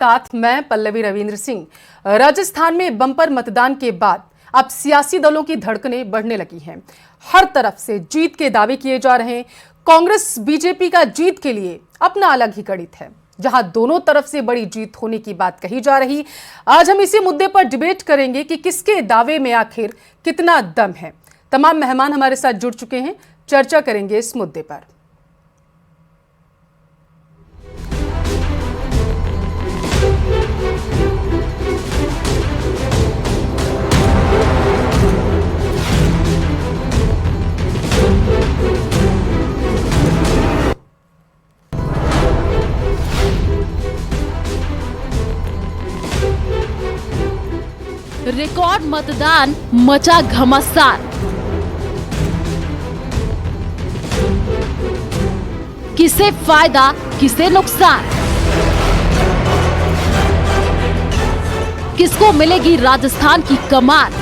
साथ मैं पल्लवी रविंद्र सिंह। राजस्थान में बम्पर मतदान के बाद अब सियासी दलों की धड़कनें बढ़ने लगी हैं। हर तरफ से जीत के दावे किए जा रहे हैं। कांग्रेस बीजेपी का जीत के लिए अपना अलग ही गणित है, जहां दोनों तरफ से बड़ी जीत होने की बात कही जा रही। आज हम इसी मुद्दे पर डिबेट करेंगे कि किसके दावे में आखिर कितना दम है। तमाम मेहमान हमारे साथ जुड़ चुके हैं, चर्चा करेंगे इस मुद्दे पर। रिकॉर्ड मतदान, मचा घमासान। किसे फायदा, किसे नुकसान? किसको मिलेगी राजस्थान की कमान?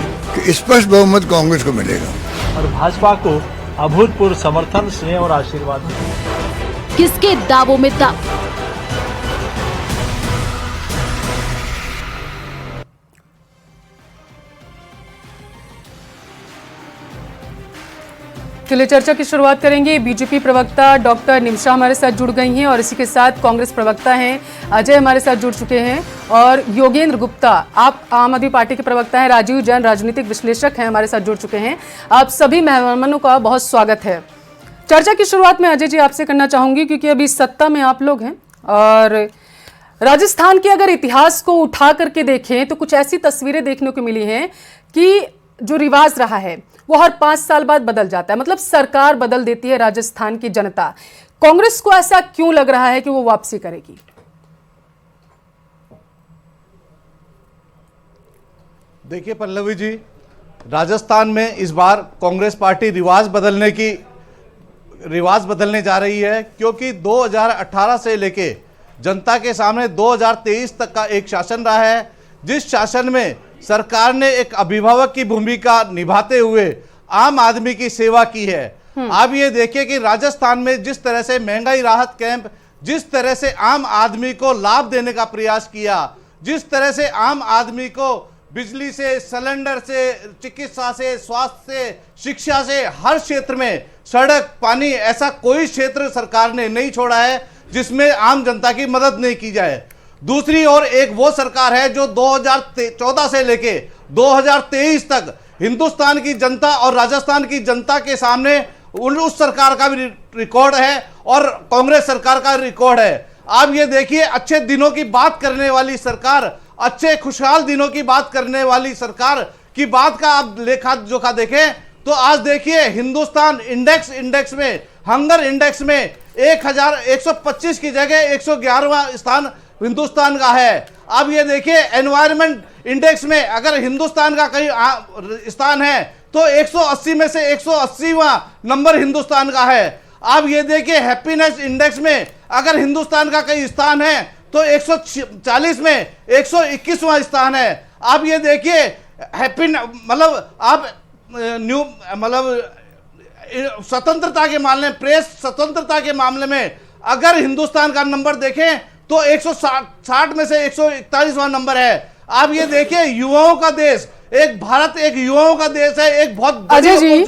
स्पष्ट बहुमत कांग्रेस को मिलेगा और भाजपा को अभूतपूर्व समर्थन, स्नेह और आशीर्वाद। किसके दावों में दम? चलिए चर्चा की शुरुआत करेंगे। बीजेपी प्रवक्ता डॉक्टर निमिषा हमारे साथ जुड़ गई हैं और इसी के साथ कांग्रेस प्रवक्ता हैं अजय हमारे साथ जुड़ चुके हैं और योगेंद्र गुप्ता, आप आम आदमी पार्टी के प्रवक्ता हैं, राजीव जैन राजनीतिक विश्लेषक हैं, हमारे साथ जुड़ चुके हैं। आप सभी मेहमानों का बहुत स्वागत है। चर्चा की शुरुआत में अजय जी आपसे करना चाहूंगी, क्योंकि अभी सत्ता में आप लोग हैं और राजस्थान के अगर इतिहास को उठा करके देखें तो कुछ ऐसी तस्वीरें देखने को मिली हैं कि जो रिवाज रहा है वो हर 5 साल बाद बदल जाता है। मतलब सरकार बदल देती है राजस्थान की जनता। कांग्रेस को ऐसा क्यों लग रहा है कि वो वापसी करेगी? देखिए पल्लवी जी, राजस्थान में इस बार कांग्रेस पार्टी रिवाज बदलने जा रही है, क्योंकि 2018 से लेके जनता के सामने 2023 तक का एक शासन रहा है, जिस शासन में सरकार ने एक अभिभावक की भूमिका निभाते हुए आम आदमी की सेवा की है। आप ये देखिए कि राजस्थान में जिस तरह से महंगाई राहत कैंप, जिस तरह से आम आदमी को लाभ देने का प्रयास किया, जिस तरह से आम आदमी को बिजली से, सिलेंडर से, चिकित्सा से, स्वास्थ्य से, शिक्षा से, हर क्षेत्र में, सड़क, पानी, ऐसा कोई क्षेत्र सरकार ने नहीं छोड़ा है जिसमें आम जनता की मदद नहीं की जाए। दूसरी ओर एक वो सरकार है जो 2014 से लेके 2023 तक हिंदुस्तान की जनता और राजस्थान की जनता के सामने उस सरकार का भी रिकॉर्ड है और कांग्रेस सरकार का रिकॉर्ड है। आप ये देखिए, अच्छे दिनों की बात करने वाली सरकार, अच्छे खुशहाल दिनों की बात करने वाली सरकार की बात का आप लेखा जोखा देखें तो आज देखिए हिंदुस्तान इंडेक्स में, हंगर इंडेक्स में 1125 की जगह 111वां स्थान हिंदुस्तान का है। अब ये देखिए एनवायरमेंट इंडेक्स में अगर हिंदुस्तान का कहीं स्थान है तो 180 में से 180वां नंबर हिंदुस्तान का है। अब ये देखिए हैप्पीनेस इंडेक्स में अगर हिंदुस्तान का कहीं स्थान है तो 140 में 121वां स्थान है। अब ये देखिए मतलब आप स्वतंत्रता के मामले में, प्रेस स्वतंत्रता के मामले में अगर हिंदुस्तान का नंबर देखें तो 160 में से 141वां नंबर है। आप ये देखिए युवाओं का देश, एक भारत एक युवाओं का देश है, एक बहुत अजय जी,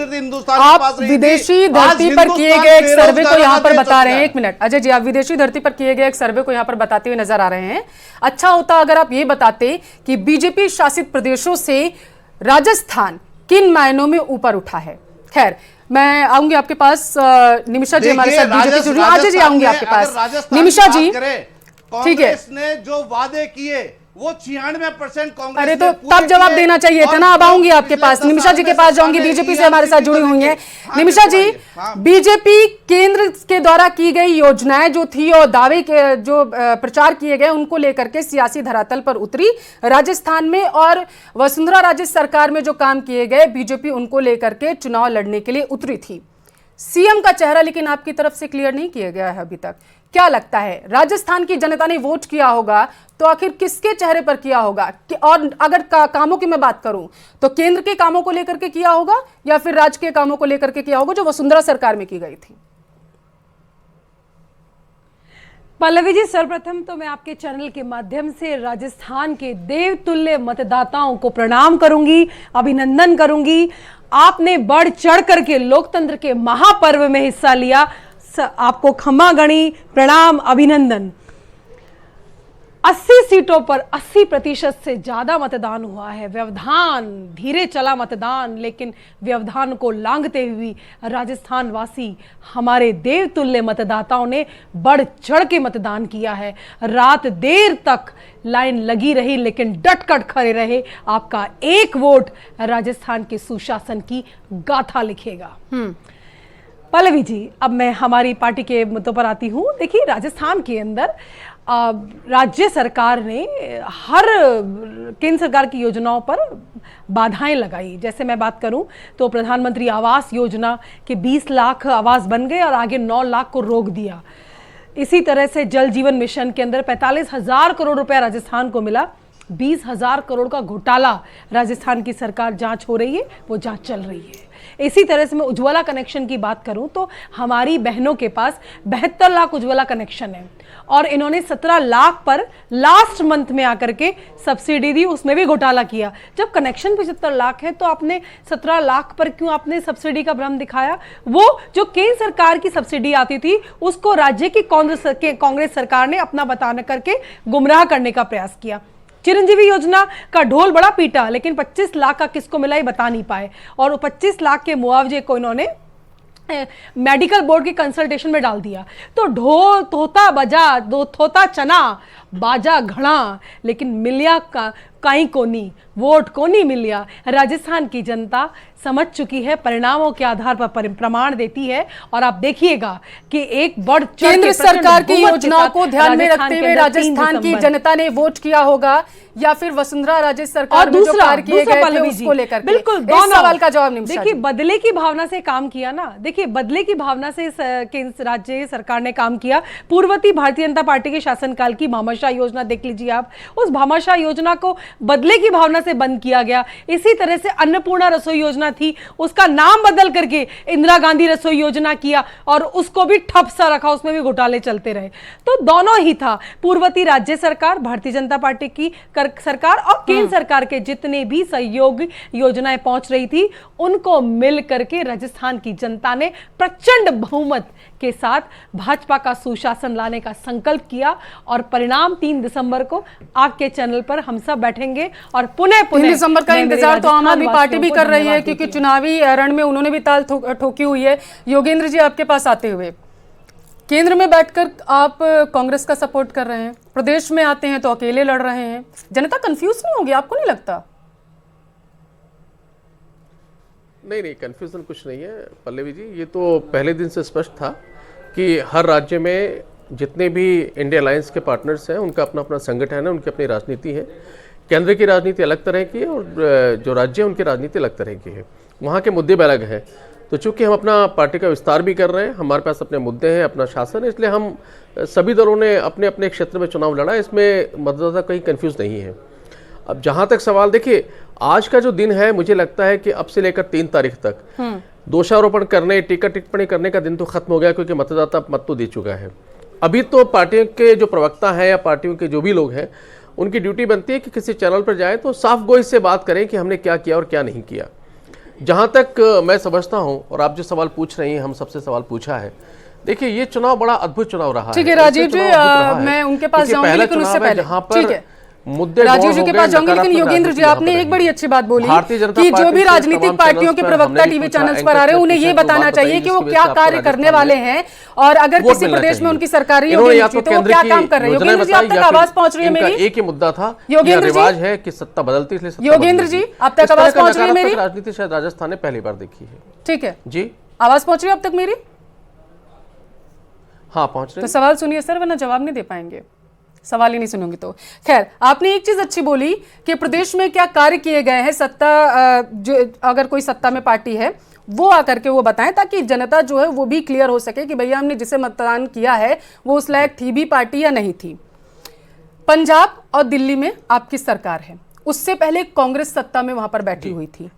आप विदेशी धरती पर किए गए एक सर्वे को यहाँ पर बता रहे हैं। एक मिनट अजय जी, आप विदेशी धरती पर किए गए एक सर्वे को यहाँ पर बताते हुए नजर आ रहे हैं। अच्छा होता अगर आप ये बताते कि बीजेपी शासित प्रदेशों से राजस्थान किन मायनों में ऊपर उठा है। खैर, मैं आऊंगी आपके पास। निमिषा जी हमारे साथ बीजेपी जुड़ी। अजय जी आऊंगी आपके पास। निमिषा जी, ठीक है, ने जो वादे किए वो 96% कांग्रेस। अरे तो तब जवाब देना चाहिए था ना। अब आऊंगी आपके पास, निमिषा जी के पास जाऊंगी, बीजेपी से हमारे साथ जुड़ी हुई हैं। निमिषा जी, बीजेपी केंद्र के द्वारा की गई योजनाएं जो थी और दावे के जो प्रचार किए गए उनको लेकर के सियासी धरातल पर उतरी राजस्थान में, और वसुंधरा राजे सरकार में जो काम किए गए बीजेपी उनको लेकर के चुनाव लड़ने के लिए उतरी थी। सीएम का चेहरा लेकिन आपकी तरफ से क्लियर नहीं किया गया है अभी तक। क्या लगता है, राजस्थान की जनता ने वोट किया होगा तो आखिर किसके चेहरे पर किया होगा? और अगर कामों की मैं बात करूं तो केंद्र के कामों को लेकर के किया होगा या फिर राज्य के कामों को लेकर के किया होगा जो वसुंधरा सरकार में की गई थी? पल्लवी जी, सर्वप्रथम तो मैं आपके चैनल के माध्यम से राजस्थान के देवतुल्य मतदाताओं को प्रणाम करूंगी, अभिनंदन करूंगी। आपने बढ़ चढ़ करके लोकतंत्र के महापर्व में हिस्सा लिया। आपको खमा गणी, प्रणाम, अभिनंदन। 80 सीटों पर 80% से ज्यादा मतदान हुआ है। व्यवधान, धीरे चला मतदान, लेकिन व्यवधान को लांघते हुए राजस्थान वासी, हमारे देवतुल्य मतदाताओं ने बढ़ चढ़ के मतदान किया है। रात देर तक लाइन लगी रही, लेकिन डट कर खड़े रहे। आपका एक वोट राजस्थान के सुशासन की गाथा लिखेगा। पल्लवी जी, अब मैं हमारी पार्टी के मुद्दों पर आती हूँ। देखिए, राजस्थान के अंदर राज्य सरकार ने हर केंद्र सरकार की योजनाओं पर बाधाएं लगाई। जैसे मैं बात करूं तो प्रधानमंत्री आवास योजना के 20 लाख आवास बन गए और आगे 9 लाख को रोक दिया। इसी तरह से जल जीवन मिशन के अंदर 45,000 करोड़ रुपया राजस्थान को मिला। 20,000 करोड़ का घोटाला राजस्थान की सरकार जांच हो रही है, वो जांच चल रही है। इसी तरह से मैं उज्ज्वला कनेक्शन की बात करूं तो हमारी बहनों के पास 72 लाख उज्ज्वला कनेक्शन है और इन्होंने 17 लाख पर लास्ट मंथ में आकर के सब्सिडी दी, उसमें भी घोटाला किया। जब कनेक्शन 75 लाख है तो आपने 17 लाख पर क्यों आपने सब्सिडी का भ्रम दिखाया? वो जो केंद्र सरकार की सब्सिडी आती थी उसको राज्य की कांग्रेस सरकार ने अपना बताना करके गुमराह करने का प्रयास किया। चिरंजीवी योजना का ढोल बड़ा पीटा, लेकिन 25 लाख का किसको मिला ये बता नहीं पाए और 25 लाख के मुआवजे को इन्होंने मेडिकल बोर्ड के कंसल्टेशन में डाल दिया। तो ढोल तोता बजा, दो थोता चना बाजा घड़ा, लेकिन मिलिया का काई कोनी, वोट को नहीं मिलिया। राजस्थान की जनता समझ चुकी है, परिणामों के आधार पर प्रमाण देती है और आप देखिएगा कि एक बढ़ चढ़ केंद्र सरकार की योजनाओं को ध्यान में रखते हुए राजस्थान की जनता ने वोट किया होगा या फिर वसुंधरा राजे सरकार में जो कार्य किए गए थे उसको लेकर? बिल्कुल, इस सवाल का जवाब निमिषा देखिए, जी। बदले की भावना से काम किया ना। देखिए, बदले की भावना से केंद्र राज्य सरकार ने काम किया। पूर्ववर्ती भारतीय जनता पार्टी के शासनकाल की भामाशाह योजना देख लीजिए आप। उस भामाशाह योजना को बदले की भावना से बंद किया गया। इसी तरह से अन्नपूर्णा रसोई योजना थी, उसका नाम बदल करके इंदिरा गांधी रसोई योजना किया और उसको भी ठप सा रखा, उसमें भी घोटाले चलते रहे। तो दोनों ही था, पूर्ववर्ती राज्य सरकार, भारतीय जनता पार्टी की सरकार और केंद्र सरकार के जितने भी सहयोग योजनाएं पहुंच रही थी, उनको मिल करके राजस्थान की जनता ने प्रचंड बहुमत के साथ भाजपा का सुशासन लाने का संकल्प किया और परिणाम 3 दिसंबर को आपके चैनल पर हम सब बैठेंगे और पुनः 3 दिसंबर का इंतजार तो आम आदमी पार्टी भी कर रही है, क्योंकि चुनावी रण में उन्होंने भी ताल ठोकी हुई है। योगेंद्र जी, आपके पास आते हुए, केंद्र में बैठकर आप कांग्रेस का सपोर्ट कर रहे हैं, प्रदेश में आते हैं तो अकेले लड़ रहे हैं, जनता कंफ्यूज नहीं होगी? आपको नहीं लगता? नहीं, कंफ्यूजन कुछ नहीं है पल्लवी जी। ये तो पहले दिन से स्पष्ट था कि हर राज्य में जितने भी इंडिया अलायंस के पार्टनर्स हैं उनका अपना अपना संगठन है, उनकी अपनी राजनीति है। केंद्र की राजनीति अलग तरह की है और जो राज्य है उनकी राजनीति अलग तरह की है, वहाँ के मुद्दे भी अलग हैं। तो चूंकि हम अपना पार्टी का विस्तार भी कर रहे हैं, हमारे पास अपने मुद्दे हैं, अपना शासन है, इसलिए हम सभी दलों ने अपने अपने क्षेत्र में चुनाव लड़ा, इसमें मतदाता कहीं कंफ्यूज नहीं है। अब जहाँ तक सवाल, देखिए आज का जो दिन है, मुझे लगता है कि अब से लेकर 3 तारीख तक दोषारोपण करने, टीका टिप्पणी करने का दिन तो खत्म हो गया, क्योंकि मतदाता मत तो दे चुका है। अभी तो पार्टियों के जो प्रवक्ता हैं या पार्टियों के जो भी लोग हैं, उनकी ड्यूटी बनती है कि किसी चैनल पर जाए तो साफ गोई से बात करें कि हमने क्या किया और क्या नहीं किया। जहां तक मैं समझता हूं, और आप जो सवाल पूछ रही हैं, हम सबसे सवाल पूछा है, देखिए ये चुनाव बड़ा अद्भुत चुनाव रहा है। ठीक है राजीव जी, मैं उनके पास जाऊंगी, लेकिन उससे पहले ठीक है मुद्दे राजीव जी के पास जाऊंगी, लेकिन योगेंद्र जी, आपने एक बड़ी अच्छी बात बोली कि जो भी राजनीतिक पार्टियों के प्रवक्ता टीवी चैनल्स पर आ रहे हैं, उन्हें ये बताना चाहिए कि वो क्या कार्य करने वाले हैं और अगर किसी प्रदेश में उनकी सरकारी होगी तो वो क्या काम कर रहे हैं। योगेंद्र जी, आप तक आवाज पहुंच रही है मेरी? एक ही मुद्दा था, योगेंद्र जी, है कि सत्ता बदलती, इसलिए योगेंद्र जी आप तक आवाज पहुंच रही है मेरी? राजनीति शायद राजस्थान ने पहली बार देखी है। ठीक है जी, आवाज पहुंच रही है अब तक मेरी? हाँ पहुंच रही। तो सवाल सुनिए सर, वरना जवाब नहीं दे पाएंगे, सवाल ही नहीं सुनूंगी तो। खैर, आपने एक चीज अच्छी बोली कि प्रदेश में क्या कार्य किए गए हैं, सत्ता जो अगर कोई सत्ता में पार्टी है वो आकर के वो बताएं, ताकि जनता जो है वो भी क्लियर हो सके कि भैया हमने जिसे मतदान किया है वो उस लायक थी भी पार्टी या नहीं थी। पंजाब और दिल्ली में आपकी सरकार है, उससे पहले कांग्रेस सत्ता में वहां पर बैठी हुई थी।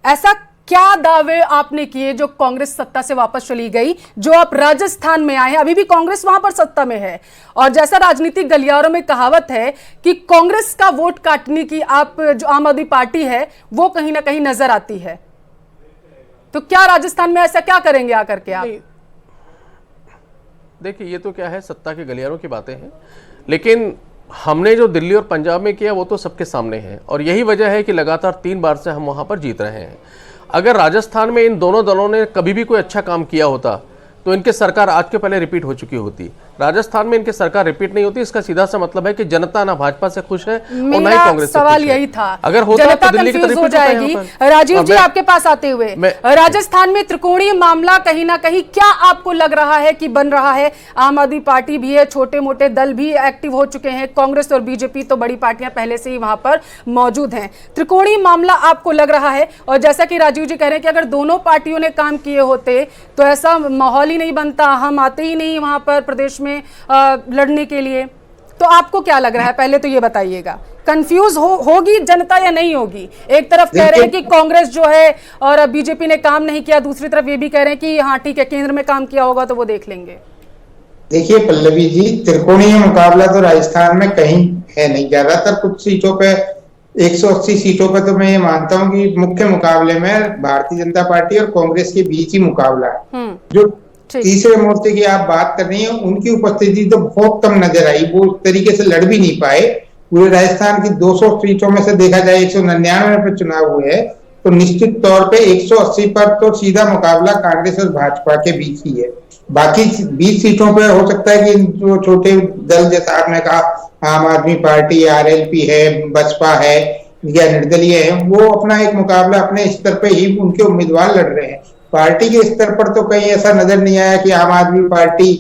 ऐसा क्या दावे आपने किए जो कांग्रेस सत्ता से वापस चली गई, जो आप राजस्थान में आए हैं, अभी भी कांग्रेस वहां पर सत्ता में है, और जैसा राजनीतिक गलियारों में कहावत है कि कांग्रेस का वोट काटने की आप जो आम आदमी पार्टी है वो कहीं ना कहीं नजर आती है, तो क्या राजस्थान में ऐसा क्या करेंगे आकर के आप? देखिए, ये तो क्या है, सत्ता के गलियारों की बातें हैं, लेकिन हमने जो दिल्ली और पंजाब में किया वो तो सबके सामने है, और यही वजह है कि लगातार 3 बार से हम वहां पर जीत रहे हैं। अगर राजस्थान में इन दोनों दलों ने कभी भी कोई अच्छा काम किया होता तो इनकी सरकार आज के पहले रिपीट हो चुकी होती। राजस्थान में इनकी सरकार रिपीट नहीं होती, इसका सीधा सा मतलब है कि जनता ना भाजपा से खुश है और ना ही कांग्रेस से खुश है। सवाल यही था, अगर होता जनता तो दिल्ली की कंफ्यूज तरफ हो जाएगी। राजीव जी, आपके पास आते हुए, राजस्थान में त्रिकोणीय मामला कहीं ना कहीं क्या आपको लग रहा है कि बन रहा है? आम आदमी पार्टी भी है, छोटे मोटे दल भी एक्टिव हो चुके हैं, कांग्रेस और बीजेपी तो बड़ी पार्टियां पहले से ही वहां पर मौजूद हैं। त्रिकोणीय मामला आपको लग रहा है, और जैसा कि राजीव जी कह रहे हैं कि अगर दोनों पार्टियों ने काम किए होते तो ऐसा माहौल ही नहीं बनता, हम आते ही नहीं वहां पर प्रदेश में लड़ने के लिए। तो आपको क्या लग रहा है, पहले तो ये बताइएगा, कंफ्यूज होगी जनता या नहीं होगी? एक तरफ कह रहे हैं कि कांग्रेस जो है और बीजेपी ने काम नहीं किया, दूसरी तरफ ये भी कह रहे हैं कि हाँ ठीक है, केंद्र में काम किया होगा तो वो देख लेंगे। देखिए पल्लवी जी, त्रिकोणीय मुकाबला तो राजस्थान में कहीं है नहीं। ज्यादातर कुछ सीटों पे, 180 सीटों पे तो मैं ये मानता हूँ कि मुख्य मुकाबले में भारतीय जनता पार्टी और कांग्रेस के बीच ही मुकाबला है। जो तीसरे मोर्चे की आप बात कर रही हैं, उनकी उपस्थिति तो बहुत कम नजर आई, वो उस तरीके से लड़ भी नहीं पाए। पूरे राजस्थान की 200 सीटों में से देखा जाए 199 पे चुनाव हुए हैं, तो निश्चित तौर पे 180 पर तो सीधा मुकाबला कांग्रेस और भाजपा के बीच ही है। बाकी 20 सीटों पे हो सकता है कि जो छोटे दल, जैसा आपने कहा, आम आदमी पार्टी, आरएलपी है, बसपा है या निर्दलीय है, वो अपना एक मुकाबला अपने स्तर पे ही उनके उम्मीदवार लड़ रहे हैं। पार्टी के स्तर पर तो कहीं ऐसा नजर नहीं आया कि आम आदमी पार्टी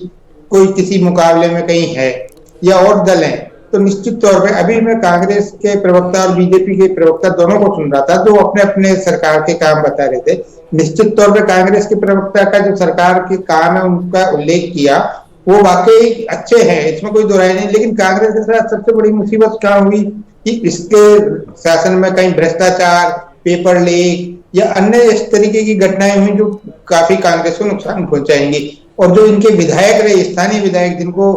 कोई किसी मुकाबले में कहीं है या और दल हैं। तो निश्चित तौर पे अभी मैं कांग्रेस के प्रवक्ता और बीजेपी के प्रवक्ता दोनों को सुन रहा था, जो अपने अपने सरकार के काम बता रहे थे। निश्चित तौर पे कांग्रेस के प्रवक्ता का जो सरकार के काम है उनका उल्लेख किया, वो वाकई अच्छे हैं, इसमें कोई दो राय नहीं। लेकिन कांग्रेस के साथ सबसे बड़ी मुसीबत क्या हुई कि इसके शासन में कहीं भ्रष्टाचार, पेपर लीक या अन्य इस तरीके की घटनाएं हुई जो काफी कांग्रेस को नुकसान पहुंचाएंगी। और जो इनके विधायक रहे, स्थानीय विधायक, जिनको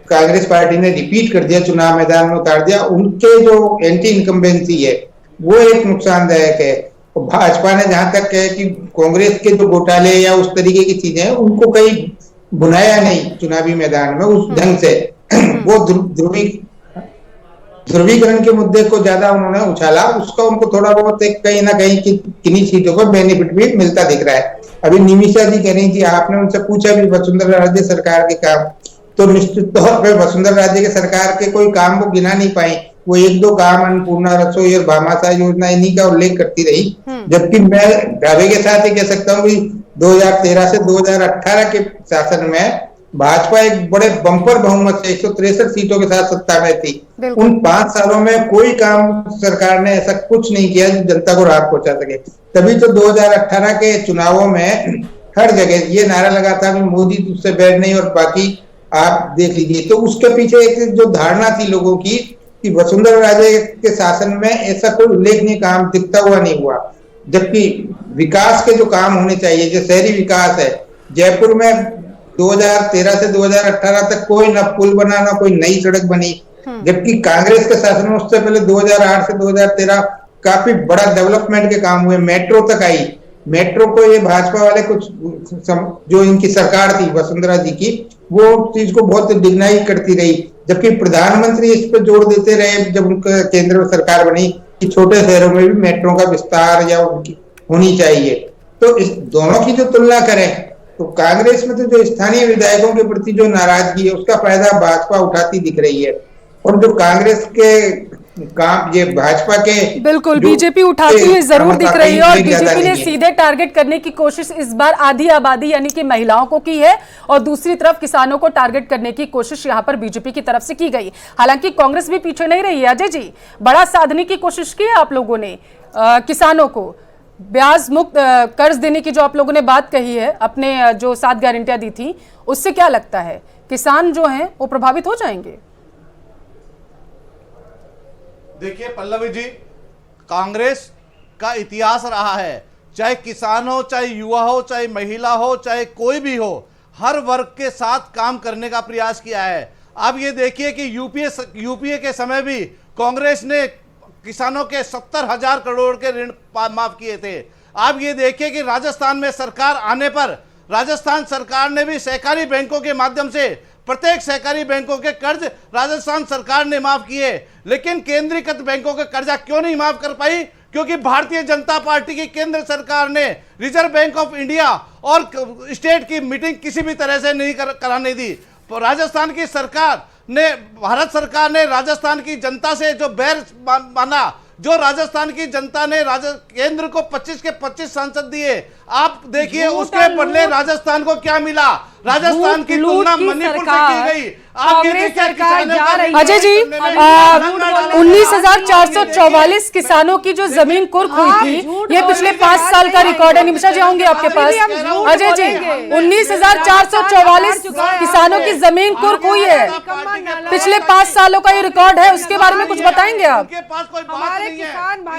कांग्रेस पार्टी ने रिपीट कर दिया, चुनाव मैदान में उतार दिया, उनके जो एंटी इनकम्बेंसी है वो एक नुकसानदायक है। और भाजपा ने जहां तक है कि कांग्रेस के जो घोटाले या उस तरीके की चीजें हैं उनको कहीं बुनाया नहीं चुनावी मैदान में उस ढंग से। वो ध्रुवीकरण के मुद्दे को ज्यादा उन्होंने उछाला, उसका उनको थोड़ा बहुत एक कहीं ना कहीं किन्हीं सीटों पर बेनिफिट भी मिलता दिख रहा है। अभी निमिषा जी कह रही थी, आपने उनसे पूछा भी वसुंधरा राजे सरकार के काम, तो निश्चित तौर पर वसुंधरा राजे के सरकार के कोई काम वो गिना नहीं पाई। वो 1-2 काम, अन्नपूर्णा रसोई और भामाशाह योजना, इन्हीं का उल्लेख करती रही। जबकि मैं दावे के साथ ये कह सकता हूँ कि 2013 से 2018 के शासन में भाजपा एक बड़े बम्पर बहुमत से 163 सीटों के साथ सत्ता में थी। उन 5 सालों में कोई काम सरकार ने ऐसा कुछ नहीं किया जो जनता को राहत पहुंचा सके। तभी तो 2018 के चुनावों में हर जगह ये नारा लगा था कि मोदी तुझसे बैर नहीं, और बाकी आप देख लीजिए। तो उसके पीछे एक जो धारणा थी लोगों की कि वसुंधरा राजे के शासन में ऐसा कोई उल्लेखनीय काम दिखता हुआ नहीं हुआ। जबकि विकास के जो काम होने चाहिए, जो शहरी विकास है, जयपुर में 2013 से 2018 तक कोई न पुल बना, ना कोई नई सड़क बनी। जबकि कांग्रेस के शासन में उससे पहले 2008 से 2013 काफी बड़ा डेवलपमेंट के काम हुए, मेट्रो तक आई। मेट्रो को ये भाजपा वाले कुछ जो इनकी सरकार थी वसुंधरा जी की, वो चीज को बहुत डिग्नाई करती रही। जबकि प्रधानमंत्री इस पर जोर देते रहे जब उनका केंद्र में सरकार बनी कि छोटे शहरों में भी मेट्रो का विस्तार या उनकी होनी चाहिए। तो इस दोनों की जो तुलना करें तो कांग्रेस में तो जो स्थानीय विधायकों के प्रति जो नाराजगी है उसका फायदा भाजपा उठाती दिख रही है। और जो कांग्रेस के काम, ये भाजपा के बिल्कुल बीजेपी उठाती है जरूर दिख रही है। और बीजेपी ने सीधे टारगेट करने की कोशिश इस बार आधी आबादी यानी कि महिलाओं को की है, और दूसरी तरफ किसानों को टारगेट करने की कोशिश यहां पर बीजेपी की तरफ से की गई। हालांकि कांग्रेस भी पीछे नहीं रही है। अजय जी, बड़ा साधने की कोशिश की है आप लोगों ने, किसानों को ब्याज मुक्त कर्ज देने की जो आप लोगों ने बात कही है, अपने जो 7 गारंटियां दी थी, उससे क्या लगता है किसान जो हैं वो प्रभावित हो जाएंगे? देखिए पल्लवी जी, कांग्रेस का इतिहास रहा है चाहे किसान हो, चाहे युवा हो, चाहे महिला हो, चाहे कोई भी हो, हर वर्ग के साथ काम करने का प्रयास किया है। आप ये देखिए कि यूपीए के समय भी कांग्रेस ने किसानों के 70,000 करोड़ के ऋण माफ किए थे। आप ये देखिए कि राजस्थान में सरकार आने पर राजस्थान सरकार ने भी सहकारी बैंकों के माध्यम से प्रत्येक सहकारी बैंकों के कर्ज राजस्थान सरकार ने माफ किए। लेकिन केंद्रीकृत बैंकों के कर्जा क्यों नहीं माफ कर पाई? क्योंकि भारतीय जनता पार्टी की केंद्र सरकार ने रिजर्व बैंक ऑफ इंडिया और स्टेट की मीटिंग किसी भी तरह से नहीं कराने दी। राजस्थान की सरकार ने, भारत सरकार ने राजस्थान की जनता से जो बैर माना, जो राजस्थान की जनता ने केंद्र को 25 के 25 सांसद दिए, आप देखिए उसके बदले राजस्थान को क्या मिला। राजस्थान की तुलना मणिपुर से की गई। आप ये देखिए अजय जी, 19,444 किसानों की जो जमीन कुर्क हुई थी, ये पिछले 5 साल का रिकॉर्ड है। निमिषा जी आऊंगी आपके पास। अजय जी, 19,444 किसानों की जमीन कुर्क हुई है, पिछले 5 सालों का ये रिकॉर्ड है, उसके बारे में कुछ बताएंगे आप? उनके पास कोई बात नहीं है,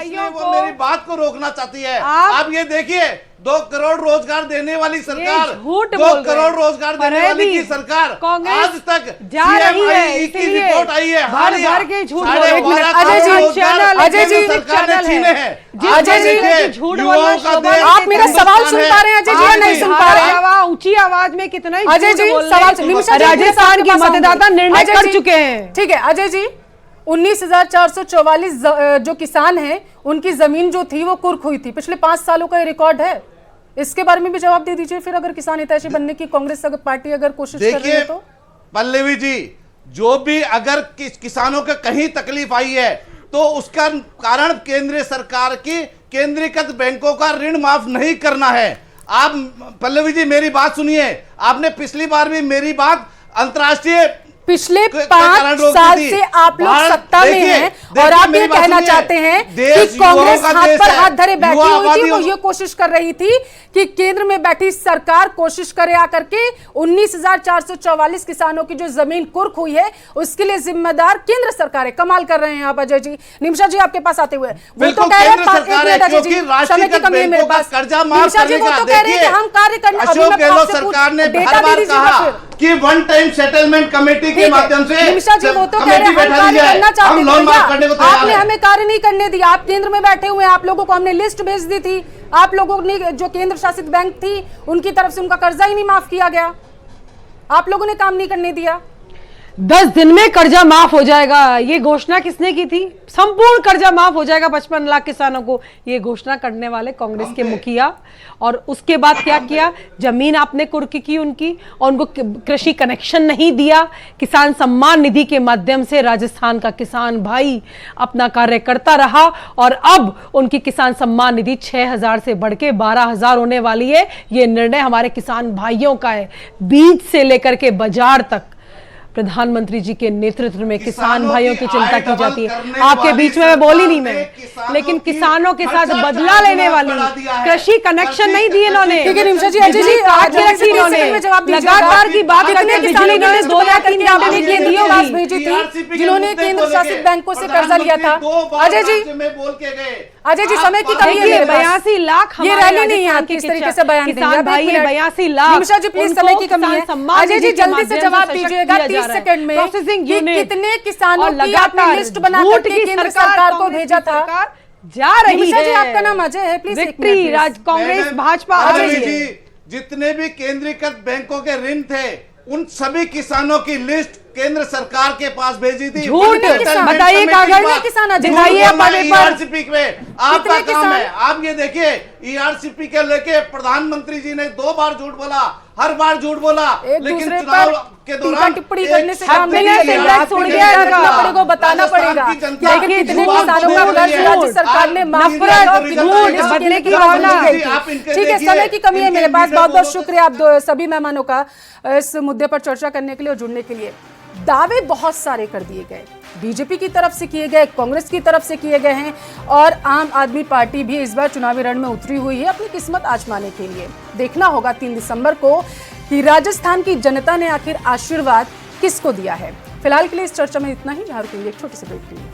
इसलिए वो मेरी बात को रोकना चाहती है। आप ये देखिए, 2 करोड़ रोजगार देने वाली सरकार, 2 करोड़ रोजगार देने वाली की सरकार आज तक जा रही है, की रिपोर्ट आई है, भर के झूठ अजय जी, सरकार ने छीने हैं। अजय जी, युवाओं का देश, आप मेरा सवाल सुन पा रहे हैं? अजय जी या नहीं सुन पा रहे हैं? ऊंची आवाज में कितना ही अजय जी सवाल, राजस्थान के मतदाता निर्णय कर चुके हैं। ठीक है अजय जी, 19,444 जो किसान हैं उनकी जमीन जो थी वो कुर्क हुई थी, पिछले 5 सालों का ये रिकॉर्ड है। इसके बारे में भी जवाब दे दीजिए फिर, अगर किसान हितैषी बनने की कांग्रेस पार्टी अगर कोशिश कर रही है तो। पल्लवी जी, जो भी अगर किसानों को कहीं तकलीफ आई है तो उसका कारण केंद्र सरकार की केंद्रीकृत बैंकों का ऋण माफ नहीं करना है। आप पल्लवी जी मेरी बात सुनिए, आपने पिछली बार भी मेरी बात अंतर्राष्ट्रीय पिछले 5 साल से आप लोग सत्ता में हैं और आप ये कहना चाहते हैं कि कांग्रेस हाथ पर हाथ धरे बैठी हुई थी। वो ये कोशिश कर रही थी कि केंद्र में बैठी सरकार कोशिश करे आकर के 19,444 किसानों की जो जमीन कुर्क हुई है उसके लिए जिम्मेदार केंद्र सरकार है। कमाल कर रहे हैं आप अजय जी। निमिषा जी आपके पास आते हुए वो तो कह रहे हैं, समय की कमी है मेरे पास। निमिषा जी वो तो कह रहे हैं कि हम कार्य करने, अशोक गहलोत सरकार ने हर बार कहा कि वन टाइम सेटलमेंट कमेटी के माध्यम से निमिषा जी वो तो कह रहे हैं हम कार्य करना चाहते थे, आपने हमें कार्य नहीं करने दिया। आप केंद्र में बैठे हुए हैं, आप लोगों को हमने लिस्ट भेज दी थी, आप लोगों ने जो केंद्र शासित बैंक थी उनकी तरफ से उनका कर्जा ही नहीं माफ किया गया, आप लोगों ने काम नहीं करने दिया। 10 दिन में कर्जा माफ हो जाएगा, ये घोषणा किसने की थी? संपूर्ण कर्जा माफ हो जाएगा 55 लाख किसानों को, ये घोषणा करने वाले कांग्रेस के मुखिया। और उसके बाद क्या किया? जमीन आपने कुर्की की उनकी, और उनको कृषि कनेक्शन नहीं दिया। किसान सम्मान निधि के माध्यम से राजस्थान का किसान भाई अपना कार्य करता रहा और अब उनकी किसान सम्मान निधि 6,000 से बढ़ के 12,000 होने वाली है। ये निर्णय हमारे किसान भाइयों का है, बीज से लेकर के बाजार तक प्रधानमंत्री जी के नेतृत्व में किसान भाइयों की चिंता की जाती है। आपके बीच में मैं बोली नहीं मैं, लेकिन किसानों के साथ बदला लेने वाली कृषि कनेक्शन नहीं दिए इन्होंने। ठीक है निमिषा जी, अजय जी लगातार की बात करके बिजली इन्होंने 2,000 के लिए भेजी थी जिन्होंने केंद्र शासित बैंकों से कर्जा लिया था। अजय जी, अजय जी समय की कमी है, 82 लाख ये रैली नहीं है किस तरीके से बयान किसान भाई है, 82 लाख। निमिषा जी प्लीज समय की कमी है, अजय जी जल्दी से जवाब दीजिएगा 30 सेकंड में कि कितने किसानों की आपने लिस्ट बना करके केंद्र सरकार को भेजा था? जा रही निमिषा जी है। आपका नाम अजय है, प्लीज विक्ट्री कांग्रेस भाजपा। अजय जी, जितने भी केंद्रीकृत बैंकों के ऋण थे उन सभी किसानों की लिस्ट केंद्र सरकार के पास भेजी थी। झूठ बताइए, कागज किसान दिखाइए ईआरसीपी में आपका काम है। आप ये देखिए ईआरसीपी के लेके प्रधानमंत्री जी ने 2 बार झूठ बोला, हर बार झूठ बोला, लेकिन चुनाव के दौरान टिप्पणी करने से काम नहीं पड़ेगा, बताना पड़ेगा लेकिन कितने किसानों का कर्ज राज्य सरकार ने माफ बदले की भावना। ठीक है, समय की कमी है मेरे पास। बहुत बहुत शुक्रिया आप सभी मेहमानों का इस मुद्दे पर चर्चा करने के लिए और जुड़ने के लिए। दावे बहुत सारे कर दिए गए, बीजेपी की तरफ से किए गए, कांग्रेस की तरफ से किए गए हैं और आम आदमी पार्टी भी इस बार चुनावी रण में उतरी हुई है अपनी किस्मत आजमाने के लिए। देखना होगा 3 दिसंबर को कि राजस्थान की जनता ने आखिर आशीर्वाद किसको दिया है। फिलहाल के लिए इस चर्चा में इतना ही। यहाँ रुकेंगे एक छोटे से ब्रेक के लिए।